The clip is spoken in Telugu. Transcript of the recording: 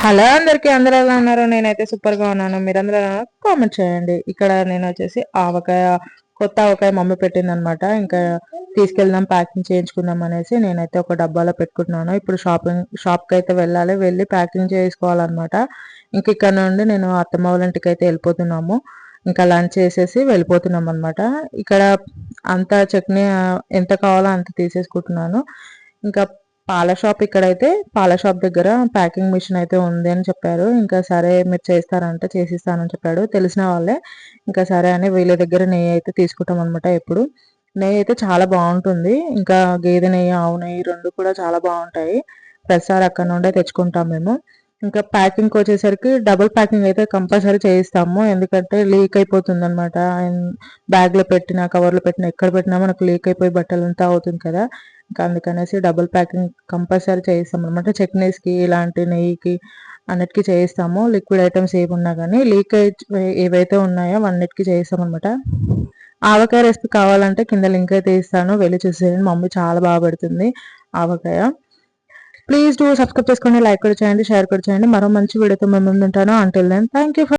హలో అందరికి, అందరూ ఎలా ఉన్నారు? నేనైతే సూపర్ గా ఉన్నాను. మీరందరూ ఎలా ఉన్నారు? కామెంట్ చేయండి. ఇక్కడ నేను వచ్చేసి ఆవకాయ, కొత్త ఆవకాయ మమ్మీ పెట్టింది అనమాట. ఇంకా తీసుకెళ్దాం, ప్యాకింగ్ చేయించుకుందాం అనేసి నేనైతే ఒక డబ్బాలో పెట్టుకుంటున్నాను. ఇప్పుడు షాప్ కి అయితే వెళ్ళాలి, వెళ్ళి ప్యాకింగ్ చేసుకోవాలన్నమాట. ఇంక ఇక్కడ నుండి నేను అత్తమ్మ వాళ్ళ ఇంటికి అయితే వెళ్ళిపోతున్నాము. ఇంకా లంచ్ చేసేసి వెళ్ళిపోతున్నాం అనమాట. ఇక్కడ అంత చట్నీ ఎంత కావాలో అంత తీసేసుకుంటున్నాను. ఇంకా పాల షాప్, ఇక్కడైతే పాల షాప్ దగ్గర ప్యాకింగ్ మిషన్ అయితే ఉంది అని చెప్పారు. ఇంకా సరే మీరు చేస్తారంటే చేసిస్తానని చెప్పాడు, తెలిసిన వాళ్ళే. ఇంకా సరే అని వీళ్ళ దగ్గర నెయ్యి అయితే తీసుకుంటాం అనమాట. ఎప్పుడు నెయ్యి అయితే చాలా బాగుంటుంది. ఇంకా గేదె నెయ్యి, ఆవు నెయ్యి రెండు కూడా చాలా బాగుంటాయి. ప్రతిసారి అక్కడ నుండే తెచ్చుకుంటాం మేము. ఇంకా ప్యాకింగ్ వచ్చేసరికి డబుల్ ప్యాకింగ్ అయితే కంపల్సరీ చేయిస్తాము. ఎందుకంటే లీక్ అయిపోతుంది అనమాట. బ్యాగ్లో పెట్టినా, కవర్లో పెట్టినా, ఎక్కడ పెట్టినా మనకు లీక్ అయిపోయి బట్టలంతా అవుతుంది కదా. ఇంకా అందుకనేసి డబుల్ ప్యాకింగ్ కంపల్సరీ చేయిస్తాం అనమాట. చట్నీస్కి, ఇలాంటి నెయ్యికి అన్నిటికీ చేయిస్తాము. లిక్విడ్ ఐటమ్స్ ఏవి ఉన్నా కానీ లీకేజ్ ఏవైతే ఉన్నాయో అన్నిటికీ చేయిస్తాం అనమాట. ఆవకాయ రెసిపీ కావాలంటే కింద లింక్ అయితే ఇస్తాను, వెళ్ళి చూసేయండి. మమ్మీ చాలా బాగా పెడుతుంది ఆవకాయ. ప్లీజ్ డూ సబ్స్క్రైబ్ చేసుకోండి, లైక్ కూడా చేయండి, షేర్ కూడా చేయండి. మరో మంచి వీడియోతో మేము ముందుంటాను. Until then thank you.